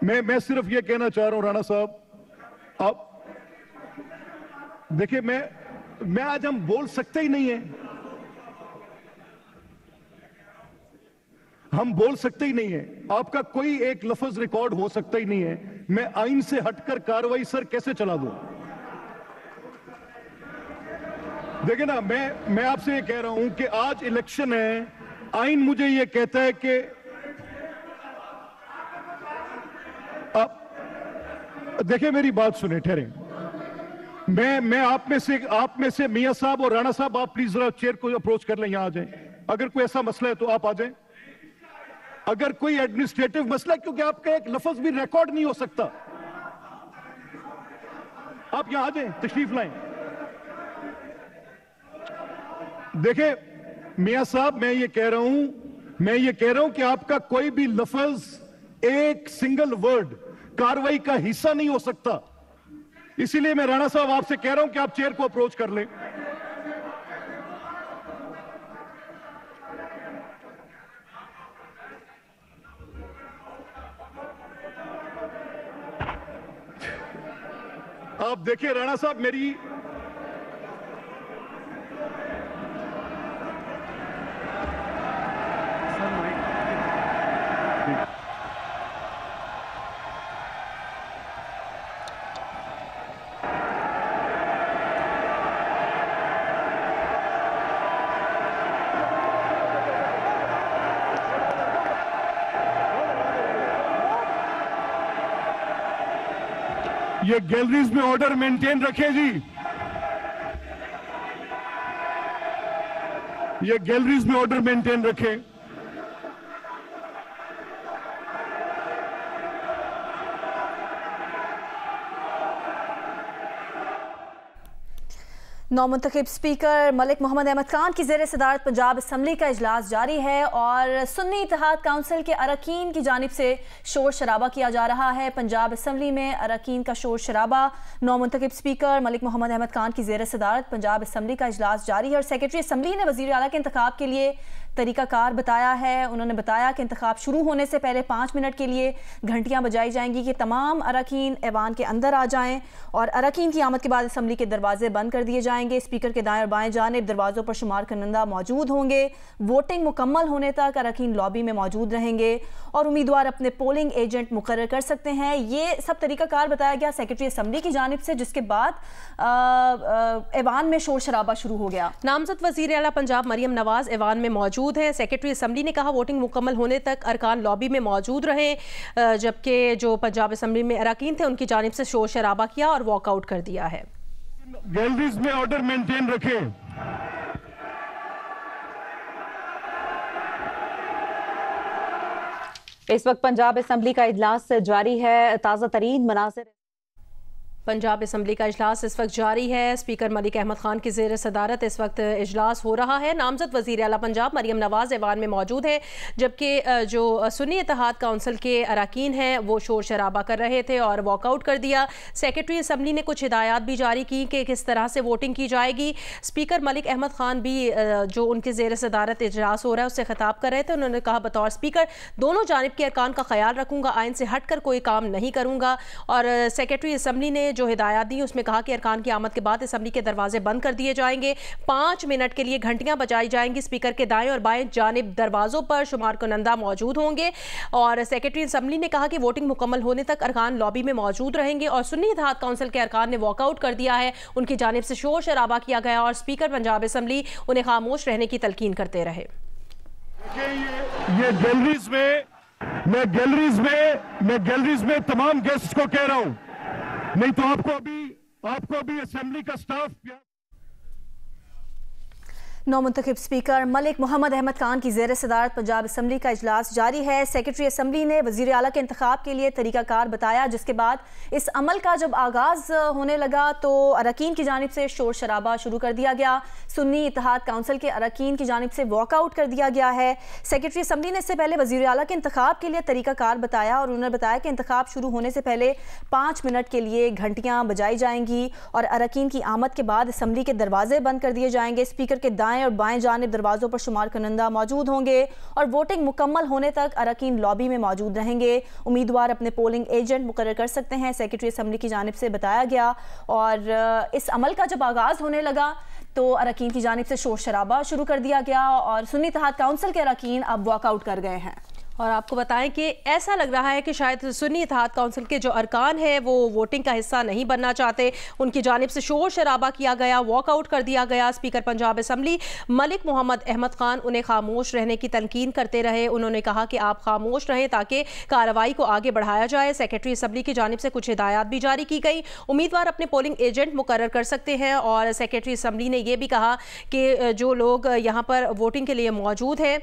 मैं सिर्फ ये कहना चाह रहा हूं राणा साहब, आप देखिए, मैं आज हम बोल सकते ही नहीं है, हम बोल सकते ही नहीं है। आपका कोई एक लफ्ज रिकॉर्ड हो सकता ही नहीं है। मैं आइन से हटकर कार्रवाई सर कैसे चला दूं? देखिए ना, मैं आपसे ये कह रहा हूं कि आज इलेक्शन है, आइन मुझे ये कहता है कि आप देखिए, मेरी बात सुने, ठहरे। मैं आप में से मियां साहब और राणा साहब, आप प्लीज जरा चेयर को अप्रोच कर लें, यहां आ जाएं। अगर कोई ऐसा मसला है तो आप आ जाएं। अगर कोई एडमिनिस्ट्रेटिव मसला, क्योंकि आपका एक लफ्ज भी रिकॉर्ड नहीं हो सकता, आप यहां आ जाएं, तशरीफ लाएं। देखिए मियां साहब, मैं ये कह रहा हूं कि आपका कोई भी लफ्ज, एक सिंगल वर्ड कार्रवाई का हिस्सा नहीं हो सकता। इसीलिए मैं राणा साहब आपसे कह रहा हूं कि आप चेयर को अप्रोच कर लें। आप देखिए राणा साहब, मेरी ये गैलरीज में ऑर्डर मेंटेन रखें जी, ये गैलरीज में ऑर्डर मेंटेन रखें। नौमुंतखब स्पीकर मलिक मोहम्मद अहमद खान की ज़ेर सदारत पंजाब असम्बली का इजलास जारी है और सुन्नी इत्तेहाद काउंसिल के अरकान की जानिब से शोर शराबा किया जा रहा है। पंजाब असम्बली में अरकान का शोर शराबा। नौमुंतखब स्पीकर मलिक मोहम्मद अहमद खान की ज़ेर सदारत पंजाब असम्बली का इजलास जारी है और सेक्रेटरी असम्बली ने वज़ीर आला के इंतखाब के लिए तरीकाकार बताया है। उन्होंने बताया कि इंतखाब शुरू होने से पहले 5 मिनट के लिए घंटियां बजाई जाएंगी कि तमाम अरकान ऐवान के अंदर आ जाएं और अरकान की आमद के बाद असम्बली के दरवाजे बंद कर दिए जाएंगे। स्पीकर के दाएं और बाएं जानिब दरवाजों पर शुमार करनंदा मौजूद होंगे। वोटिंग मुकम्मल होने तक अरकान लॉबी में मौजूद रहेंगे और उम्मीदवार अपने पोलिंग एजेंट मुकर्रर कर सकते हैं। ये सब तरीकाकार बताया गया सेक्रेटरी असम्बली की जानिब से, जिसके बाद ऐवान में शोर शराबा शुरू हो गया। नामजद वज़ीर आला पंजाब मरियम नवाज ऐवान में मौजूद हैं। सेक्रेटरी असम्बली ने कहा वोटिंग मुकम्मल होने तक अरकान लॉबी में मौजूद रहे, जबकि जो पंजाब असम्बली में अरकान थे उनकी जानिब से शोर शराबा किया और वॉकआउट कर दिया है। गैलरीज में ऑर्डर मेंटेन रखें। इस वक्त पंजाब असम्बली का इजलास जारी है। ताज़ा तरीन मनासिर पंजाब असम्बली का इजलास इस वक्त जारी है। स्पीकर मलिक अहमद खान की ज़ेर सदारत इस वक्त इजलास हो रहा है। नामजद वज़ीर आला पंजाब मरियम नवाज ऐवान में मौजूद है, जबकि जो सुन्नी इत्तेहाद काउंसिल के अरकान हैं वो शोर शराबा कर रहे थे और वॉकआउट कर दिया। सेक्रेटरी असम्बली ने कुछ हिदायत भी जारी की कि किस तरह से वोटिंग की जाएगी। स्पीकर मलिक अहमद खान भी जो उनकी ज़ेर सदारत इजलास हो रहा है उससे खिताब कर रहे थे। उन्होंने कहा बतौर स्पीकर दोनों जानिब के अरकान का ख्याल रखूंगा, आइन से हट कर कोई काम नहीं करूंगा। और सेक्रेटरी असम्बली ने जो हिदायत दी उसमें कहा कि अरकान की आमद के बाद असम्बली के दरवाजे बंद कर दिए जाएंगे। 5 मिनट के लिए घंटियां बजाई जाएंगी। स्पीकर के दाएं और बाएं जानिब दरवाजों पर शुमार कुनंदा मौजूद होंगे और सेक्रेटरी असम्बली ने कहा कि वोटिंग मुकम्मल होने तक अरकान लॉबी में मौजूद रहेंगे और सुन्नी इत्तेहाद काउंसिल के अरकान ने वॉकआउट कर दिया है। उनकी जानिब से शोर शराबा किया गया और स्पीकर पंजाब असम्बली उन्हें खामोश रहने की तलकीन करते रहे। ये गैलरीज में तमाम गेस्ट को कह रहा हूं, नहीं तो आपको अभी असेंबली का स्टाफ। नौमुंतखब स्पीकर मलिक मोहम्मद अहमद खान की ज़ेर सदारत पंजाब असम्बली का इजलास जारी है। सेक्रेटरी असम्बली ने वज़ीर आला के इंतखाब के लिए तरीकाकार बताया, जिसके बाद इस अमल का जब आगाज़ होने लगा तो अरकान की जानिब से शोर शराबा शुरू कर दिया गया। सुन्नी इत्तेहाद काउंसिल के अरकान की जानिब से वॉकआउट कर दिया गया है। सेक्रेटरी असम्बली ने इससे पहले वज़ीर आला के इंतखाब के लिए तरीकाकार बताया और उन्होंने बताया कि इंतखाब शुरू होने से पहले 5 मिनट के लिए घंटियाँ बजाई जाएंगी और अरकान की आमद के बाद असम्बली के दरवाजे बंद कर दिए जाएंगे। स्पीकर के दाएं दाएं और बाएं जानिब दरवाज़ों पर शुमार करंदा मौजूद होंगे और वोटिंग मुकम्मल होने तक अरकान लॉबी में मौजूद रहेंगे। उम्मीदवार अपने पोलिंग एजेंट मुकर्रर कर सकते हैं, सेक्रेटरी असम्बली की जानिब से बताया गया। और इस अमल का जब आगाज़ होने लगा तो अरकान की जानिब से शोर शराबा शुरू कर दिया गया और सुन्नी इत्तेहाद काउंसिल के अरकान अब वॉकआउट कर गए हैं। और आपको बताएं कि ऐसा लग रहा है कि शायद सुन्नी इत्तेहाद काउंसिल के जो अरकान है वो वोटिंग का हिस्सा नहीं बनना चाहते। उनकी जानिब से शोर शराबा किया गया, वॉकआउट कर दिया गया। स्पीकर पंजाब असम्बली मलिक मोहम्मद अहमद खान उन्हें खामोश रहने की तनकीन करते रहे। उन्होंने कहा कि आप खामोश रहें ताकि कार्रवाई को आगे बढ़ाया जाए। सेक्रेटरी असम्बली की जानिब से कुछ हिदायत भी जारी की गई। उम्मीदवार अपने पोलिंग एजेंट मुकर्रर कर सकते हैं और सेक्रेटरी असम्बली ने यह भी कहा कि जो लोग यहाँ पर वोटिंग के लिए मौजूद हैं